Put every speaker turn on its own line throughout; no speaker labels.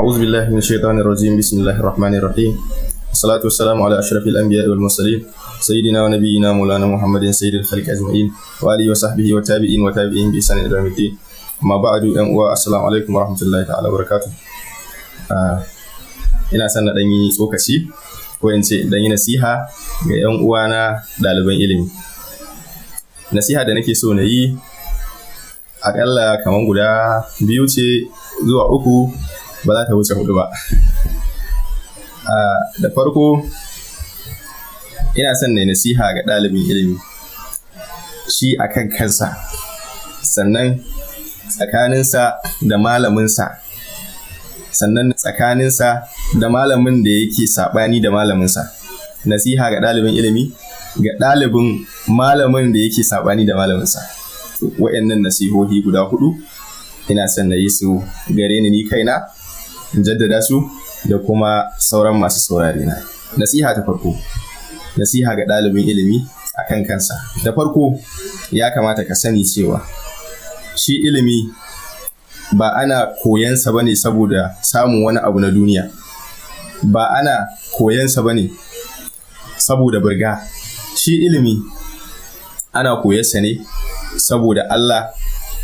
أعوذ بالله من الشيطان الرجيم. بسم الله الرحمن الرحيم. الصلاة والسلام على أشرف الأنبياء والمرسلين سيدنا ونبينا مولانا محمد سيد الخلق أجمعين وآله وصحبه وتابعين بإحسان إلى يوم الدين. أما بعد السلام عليكم ورحمة الله تعالى وبركاته. ina son na ɗanyi tsokaci ko in ce ɗanyi nasiha ga 'yan uwana ɗaliban ilimi. Nasiha da nake so na yi aƙalla kamar guda 2 ce zuwa 3, ba za ta wuce 4 ba. Da farko ina son na nasiha ga ɗalibin ilimi shi akan kansa, sannan tsakaninsa da malaminsa, sannan tsakaninsa da malamin da yake saɓani da malaminsa. Nasiha ga ɗalibin ilimi ga ɗalibin malamin da yake saɓani da malaminsa. Wa'annan nasihohi guda 4 ina son na yi su gare ni kaina, in jaddada su da kuma sauran masu saurare na. Nasiha ta farko, nasiha ga ɗalibin ilimi akan kansa. Da farko ya kamata ka sani cewa shi ilimi ba ana koyansa bane saboda samun wani abu na duniya, ba ana koyansa bane saboda burga. Shi ilimi ana koyarsa ne saboda Allah,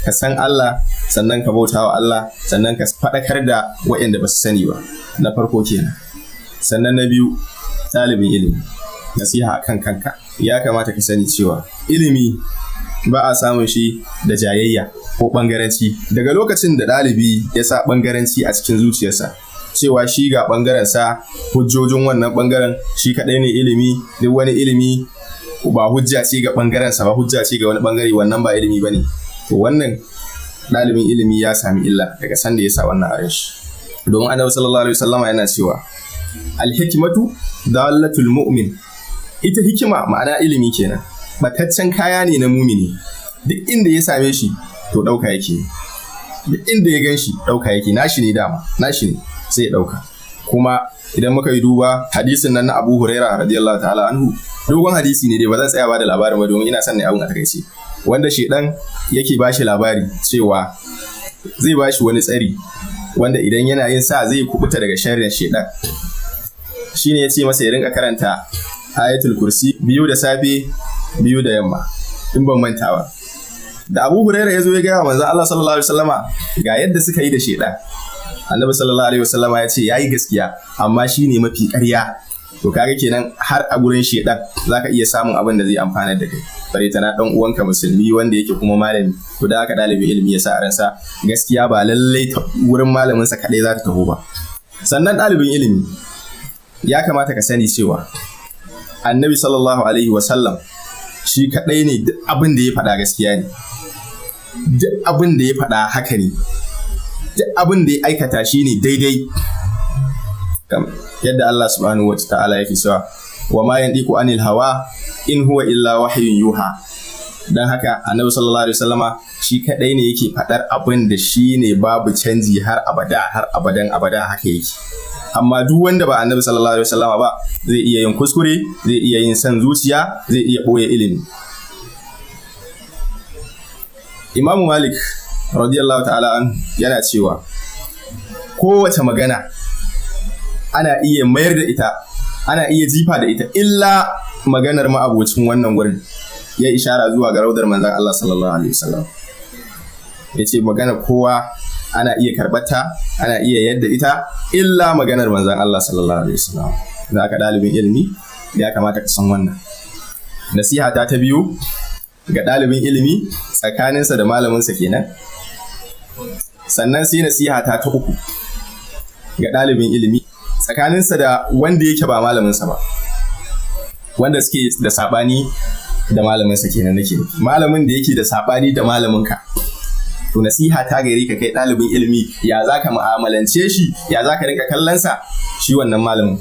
ka san Allah, sannan ka bauta wa Allah, sannan ka faɗakar da waɗanda ba su sani ba. Na farko kenan. Sannan na biyu, ɗalibin ilimi, nasiha akan kanka. Ya kamata ka sani cewa ilimi ba a samun shi da jayayya ko ɓangaranci. Daga lokacin da ɗalibi ya sa ɓangaranci a cikin zuciyarsa cewa shi ga ɓangarensa, hujjojin wannan ɓangaren shi kaɗai ne ilimi, duk wani ilimi ba hujja ce ga ɓangarensa ba, hujja ce ga wani ɓangare, wannan ba ilimi ba ne. To wannan ɗalibin ilimi ya sami illa daga sanda ya sa wannan a shi. Domin Annabi sallallahu alaihi wasallam yana cewa al-hikmatu dalatul mu'min. Ita hikima ma'ana ilimi kenan, bataccen kaya ne na mumini. Duk inda ya same shi to ɗauka yake, duk inda ya gan shi ɗauka yake, nashi ne dama, nashi ne sai ya ɗauka. Kuma idan muka yi duba hadisin nan na Abu Huraira radiyallahu ta'ala anhu, dogon hadisi ne dai, ba zan tsaya ba da labarin ba domin ina son ne abun a takaice. Wanda shedan yake bashi labari cewa zai bashi wani tsari wanda idan yana yin sa zai kubuta daga sharrin shedan. Shine ya ce masa ya rinka karanta ayatul kursi 2 da safe 2 da yamma, in ban manta ba. Da Abu Huraira ya zo ya gaya wa manzon Allah sallallahu alaihi wasallama ga yadda suka yi da shedan. Annabi sallallahu alaihi wasallama ya ce yayi gaskiya, amma shine mafi ƙarya. To kaga kenan har a gurin shedan zaka iya samun abin da zai amfana da kai, bare tana dan uwanka musulmi wanda yake kuma malami. To da haka dalibin ilimi ya sa a ransa gaskiya ba lallai wurin malamin sa kadai za ta taho ba. Sannan dalibin ilimi ya kamata ka sani cewa Annabi sallallahu alaihi wasallam shi kadai ne, duk abin da ya faɗa gaskiya ne, duk abin da ya faɗa haka ne, duk abin da ya aikata shi ne daidai. Yadda Allah subhanahu wa ta'ala yake cewa wa ma yandiku anil hawa in huwa illa wahyun yuha. Dan haka Annabi sallallahu alaihi wasallama shi kadai ne yake fadar abin da shi ne babu canji har abada, har abadan abada haka yake. Amma duk wanda ba Annabi sallallahu alaihi wasallama ba zai iya yin kuskure, zai iya yin san zuciya, zai iya boye ilimi. Imam Malik radiyallahu ta'ala an yana cewa kowace magana ana iya mayar da ita, ana iya jifa da ita, illa maganar ma'abocin wannan wurin. Ya ishara zuwa ga raudar manzon Allah sallallahu alaihi wasallam. Yace maganar kowa ana iya karbata, ana iya yadda ita, illa maganar manzon Allah sallallahu alaihi wasallam. Da aka dalibin ilimi ya kamata ka san wannan. Nasiha ta biyu ga dalibin ilimi tsakaninsa da malaminsa kenan. Sannan sai nasiha ta 3 ga dalibin ilimi tsakaninsa da wanda yake ba malaminsa ba, wanda suke da sabani da malaminsa kenan nake. Malamin da yake da sabani da malaminka, to nasiha ta gare ka kai ɗalibin ilimi, ya zaka mu'amalance shi, ya zaka rinka kallon sa. Shi wannan malamin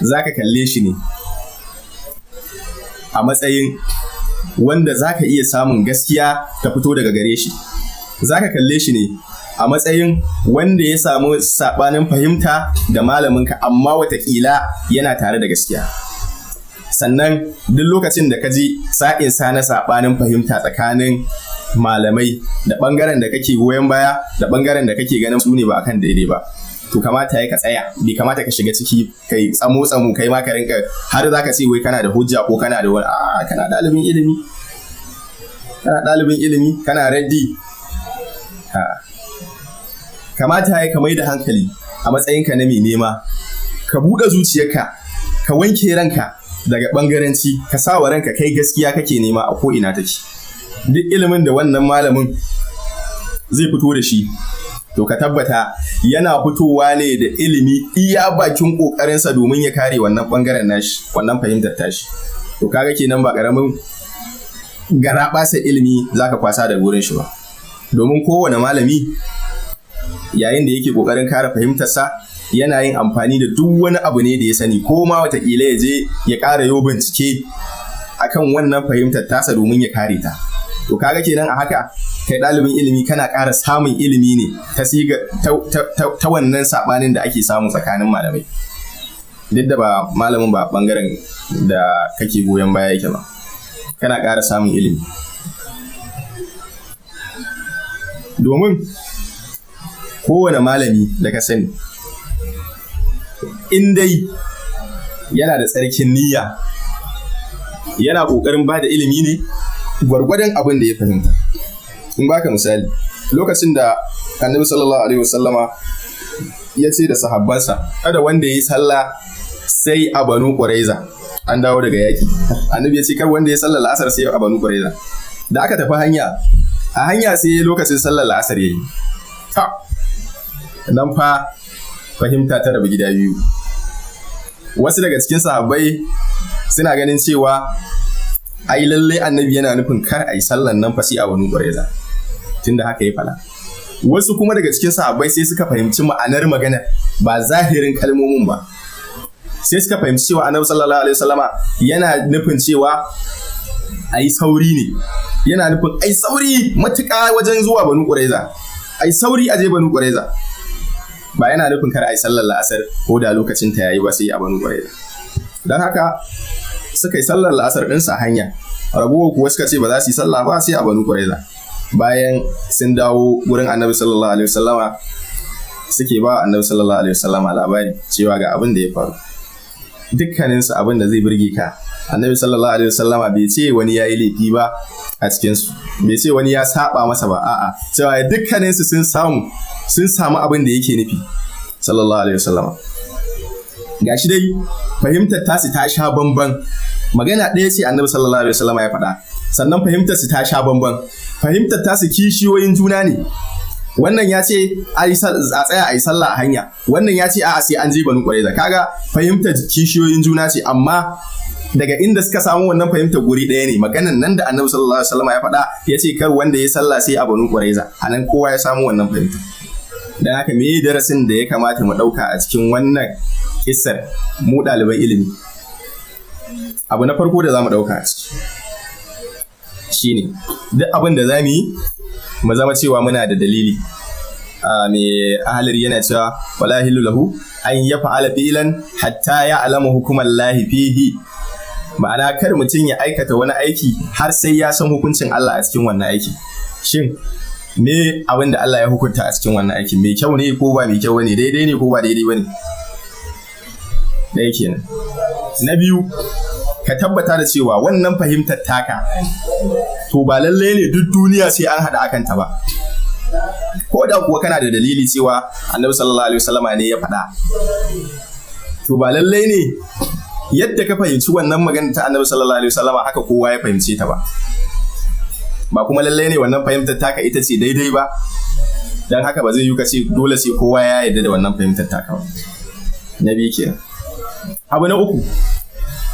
zaka kalle shi ne a matsayin wanda zaka iya samun gaskiya ta fito daga gare shi, zaka kalle shi ne a matsayin wanda ya samu sabanin fahimta da malaminka, amma watakila yana tare da gaskiya. sannan duk lokacin da ka ji sa'in sa na saɓanin fahimta tsakanin malamai da ɓangaren da kake goyon baya da ɓangaren da kake ganin su ne ba akan daidai ba, to kamata ya ka tsaya, bai kamata ka shiga ciki kai tsamo kai ma ka rinka har za ka ce wai kana da hujja ko kana da wani kana ɗalibin ilimi kana raddi. Kamata ya ka mai da hankali a matsayinka na mai nema, ka buɗe zuciyarka, ka wanke ranka daga ɓangaranci, ka sa wa ranka kai gaskiya kake nema a ko'ina take. Duk ilimin da wannan malamin zai fito da shi, to ka tabbata yana fitowa ne da ilimi iya bakin ƙoƙarinsa domin ya kare wannan ɓangaren nashi, wannan fahimtar tashi. To kaga kenan ba ƙaramin garaɓasa ilimi za ka kwasa da wurin shi ba. Domin kowane malami yayin da yake ƙoƙarin kare fahimtarsa yana yin amfani da duk wani abu ne da ya sani, ko ma watakila ya je ya ƙara yau bincike akan wannan fahimtar tasa domin ya kare ta. To kaga kenan a haka kai ɗalibin ilimi kana ƙara samun ilimi ne ta wannan saɓanin da ake samu tsakanin malamai, duk da ba malamin ba ɓangaren da kake goyon baya yake ba, kana ƙara samun ilimi. Domin kowane malami da ka sani, in dai yana da tsarkin niyya, yana ƙoƙarin ba da ilimi ne gwargwadon abin da ya fahimta. In baka misali, lokacin da Annabi sallallahu alaihi wasallama ya ce da sahabbansa kada wanda ya yi sallah sai a Banu Quraiza, an dawo daga yaƙi. Annabi ya ce kar wanda ya sallar la'asar sai a Banu Quraiza. Da aka tafi a hanya sai lokacin sallar la'asar yayi. Nan fa fahimta ta rabu gida biyu. Wasu daga cikin sahabbai suna ganin cewa ai lalle Annabi yana nufin kar a yi sallar nan fa sai a Banu Quraiza, tunda haka ya fala. Wasu kuma daga cikin sahabbai sai suka fahimci ma'anar maganar ba zahirin kalmomin ba, sai suka fahimci cewa Annabi sallallahu alaihi wasallama yana nufin cewa ai sauri ne, yana nufin ai sauri matuƙa wajen zuwa Banu Quraiza, ai sauri aje Banu Quraiza, ba yana nufin kar ai sallar la'asar ko da lokacin ta yayi ba sai a Banu Quraiza. Dan haka suka yi sallar la'asar din sa hanya, rabuwa kuwa suka ce ba za su yi sallah ba sai a Banu Quraiza. Bayan sun dawo wurin Annabi sallallahu alaihi wasallama suke ba Annabi sallallahu alaihi wasallama labari cewa ga abin da ya faru. Dukkaninsu abin da zai burge ka, Annabi sallallahu alaihi wasallama bai ce wani yayi laifi ba a cikin su, bai ce wani ya saba masa ba, a'a cewa dukkaninsu sun samu abin da yake nufi sallallahu alaihi wasallama. Gashi dai fahimtar tasu ta sha bamban, magana ɗaya ce Annabi sallallahu alaihi wasallama ya faɗa, sannan fahimtar su ta sha bamban, fahimtar tasu kishiyoyin juna ne. Wannan ya ce a tsaya a yi sallah a hanya, wannan ya ce a'a sai an je Banu Quraiza. Kaga fahimtar kishiyoyin juna ce, amma daga inda suka samu wannan fahimtar guri ɗaya ne. Maganan nan da Annabi sallallahu alaihi wasallama ya faɗa ya ce kar wanda ya sallah sai a Banu Quraiza, anan kowa ya samu wannan fahimtar. Dan haka me darasin da ya kamata mu ɗauka a cikin wannan kissar mu ɗaliban ilimi? Abu na farko da za mu ɗauka a ciki shine duk abin da za mu yi mu zama cewa muna da dalili. Mai ahalari yana cewa wala hillu lahu an yaf'ala fi'lan hatta ya'lama hukumallahi fihi, ma'ana kar mutum ya aikata wani aiki har sai ya san hukuncin Allah a cikin wannan aiki. Shin me abin da Allah ya hukunta a cikin wannan aiki, mai kyau ne ko ba mai kyau bane, daidai ne ko ba daidai bane? Ɗaya kenan. Na biyu, ka tabbata da cewa wannan fahimtar taka to ba lalle ne duk duniya sai an haɗa akan ta ba, ko da kuwa kana da dalili cewa Annabi sallallahu alaihi wasallama ne ya faɗa, to ba lalle ne yadda ka fahimci wannan magana ta Annabi sallallahu alaihi wasallama haka kowa ya fahimce ta ba kuma lalle ne wannan fahimtar taka ita ce daidai ba. Dan haka ba zai yi ka ce dole sai kowa ya yarda da wannan fahimtar taka ba. Na biyu kenan. Abu na uku,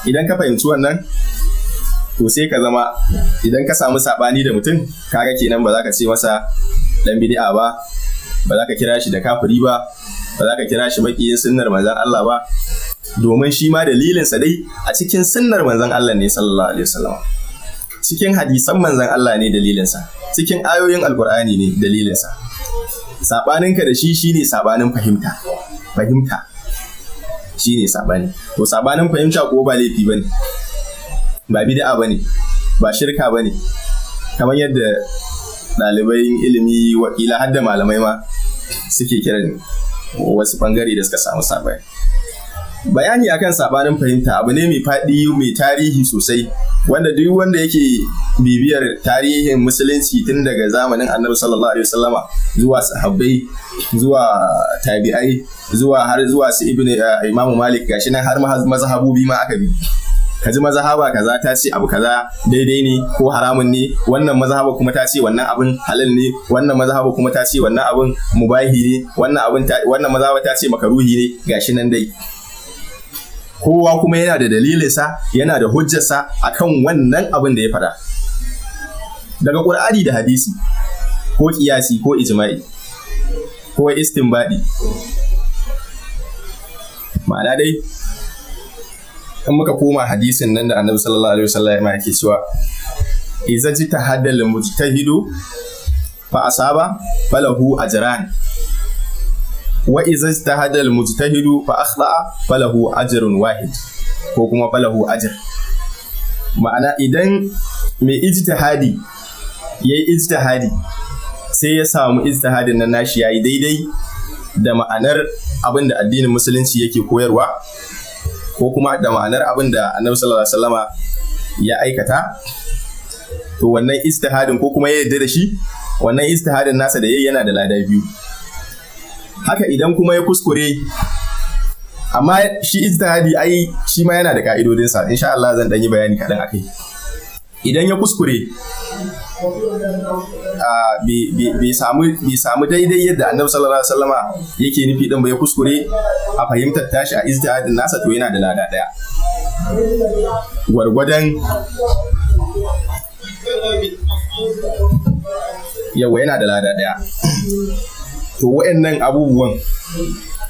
idan ka fahimci wannan, to sai ka zama, idan ka samu sabani da mutum, kaga kenan ba za ka ce masa dan bid'a ba za ka kira shi da kafiri ba za ka kira shi makiyin sunnar manzon Allah ba, domin shi ma dalilinsa dai a cikin sunnar manzon Allah ne sallallahu alaihi wasallam, cikin hadisan manzon Allah ne dalilinsa, cikin ayoyin alkur'ani ne dalilinsa. Sabaninka da shi shine sabanin fahimta shine sabani. To sabanin fahimta ko ba laifi bane, ba bid'a bane, ba shirka bane, kamar yadda ɗalibai ilimi wakila har da malamai ma suke kiran wasu bangare da suka samu sabani. Bayani akan sabanin fahimta abu ne mai faɗi mai tarihi sosai, wanda duk wanda yake bibiyar tarihin musulunci tun daga zamanin annabi sallallahu alaihi wasallama zuwa sahabbai zuwa tabi'ai har zuwa su imamu malik, gashi nan har mazhabobi ma aka bi. Kaji mazhaba kaza ta ce abu kaza daidai ne ko haramun ne, wannan mazhaba kuma ta ce wannan abin halal ne, wannan mazhaba kuma ta ce wannan abin mubahi ne, wannan mazhaba ta ce makaruhi ne, gashi nan dai. Kowa kuma yana da dalilinsa, yana da hujjarsa akan wannan abin da ya faɗa. Daga Qur'ani da hadisi, ko kiyasi ko ijma'i, ko istinbadi. Ma'ana dai, in muka koma hadisin nan da Annabi sallallahu alaihi wasallam yake cewa, "Idza jitahada al-mujtahidu fa asaba falahu ajran. Wa idza ijtahada al-mujtahidu fa akhta'a falahu ajrun wahid." Ko kuma falahu ajr. Ma'ana idan mai ijtihadi yayi ijtihadi sai ya samu ijtihadin nan nashi yayi daidai da ma'anar abin da addinin musulunci yake koyarwa, ko kuma da ma'anar abin da Annabi sallallahu alaihi wasallama ya aikata, to wannan ijtihadin ko kuma ya yarda da shi, wannan ijtihadin nasa da yayi yana da lada biyu. Haka idan kuma ya kuskure, amma shi ijtihadi ai shi ma yana da ka'idodinsa, insha Allah zan dan yi bayani kaɗan akai. Idan ya kuskure bai samu daidai yadda Annabi sallallahu alaihi wasallama yake nufi din ba, ya kuskure a fahimtar tashi a ijtihadin nasa, to yana da lada daya gwargwadon yana da lada daya. To wayannan abubuwan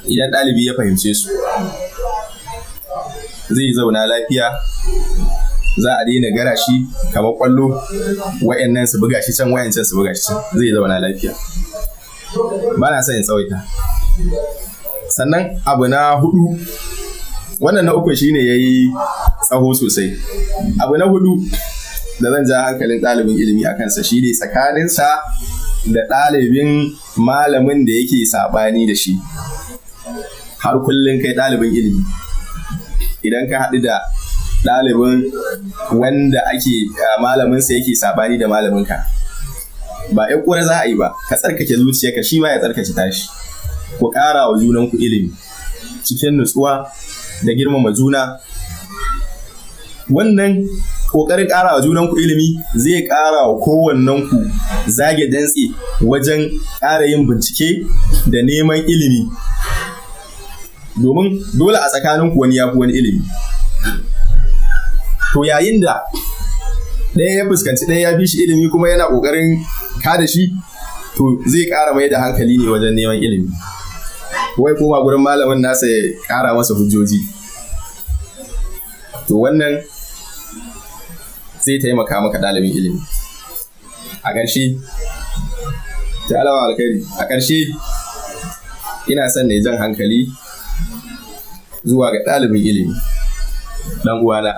idan ɗalibi ya fahimce su, zai zauna lafiya, za a daina gara shi kamar kwallo, wayannan su buga shi can, wayancan su buga shi can, zai zauna lafiya. Ba na son in tsawaita. Sannan abu na hudu, wannan na uku shine yayi tsaho sosai. Abu na hudu da zan ja hankalin ɗalibin ilimi a kansa shine tsakaninsa da ɗalibin malamin da yake saɓani da shi. Har kullum kai ɗalibin ilimi, idan ka haɗu da ɗalibin wanda malaminsa yake saɓani da malaminka, ba ƴan ƙura za a yi ba, ka tsarkake zuciyarka, shi ma ya tsarkake tashi. Ku ƙara wa junanku ilimi cikin nutsuwa da girmama juna. Wannan ƙoƙarin ƙara wa junanku ilimi zai ƙara wa kowannenku zage dantse wajen ƙara yin bincike da neman ilimi, domin dole a tsakaninku wani ya fi wani ilimi. To yayin da ɗaya ya fuskanci ɗaya ya fi shi ilimi kuma yana ƙoƙarin kada shi, to zai ƙara mai da hankali ne wajen neman ilimi. Wai koma gurin malamin nasa ya ƙara masa hujjoji. To wannan zai taimaka maka ɗalibin ilimi. A ƙarshe, ta alama alkhairi, a ƙarshe ina son ne jan hankali zuwa ga ɗalibin ilimi, ɗan uwana,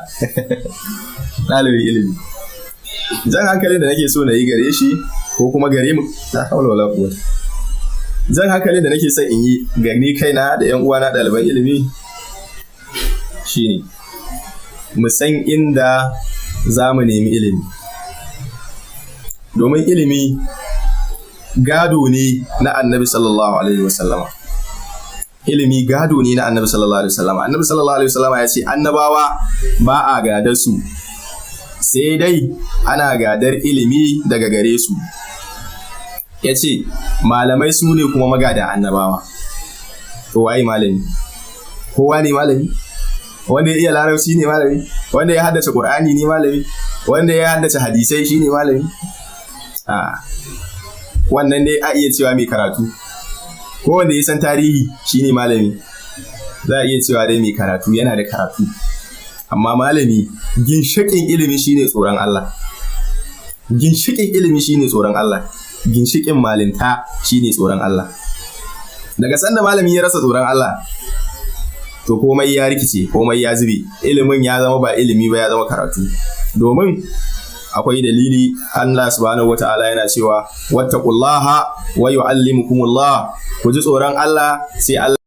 ɗalibin ilimi. Jan hankalin da nake so na yi gare shi, ko kuma gare mu, la haula wala quwwata. Jan hankalin da nake son in yi ga ni kaina da ƴan uwana ɗaliban ilimi shine mu san inda za mu nemi ilimi. Domin ilimi gado ne na Annabi sallallahu alaihi wasallama. Ilimi gado ne na Annabi sallallahu alaihi wasallama. Annabi sallallahu alaihi wasallama ya ce annabawa ba a gadar su, sai dai ana gadar ilimi daga gare su. Ya ce malamai su ne kuma magada annabawa. To waye malami? Kowa ne malami? Wanda ya iya larabci ne malami? Wanda ya haddace Qur'ani ne malami? Wanda ya haddace hadisai shi ne malami? Wannan dai a iya cewa mai karatu. Ko wanda ya san tarihi shi ne malami? Za a iya cewa dai mai karatu, yana da karatu. Amma malami, ginshiƙin ilimi shine tsoron Allah. Ginshiƙin ilimi shine tsoron Allah. Ginshiƙin malinta shine tsoron Allah. Daga sanda malami ya rasa tsoron Allah, to komai ya rikice, komai ya zube, ilimin ya zama ba ilimi ba, ya zama karatu. Domin akwai dalili, Allah subhanahu wata'ala yana cewa wattaqullaha wa yu'allimukumullah, ku ji tsoron Allah sai Allah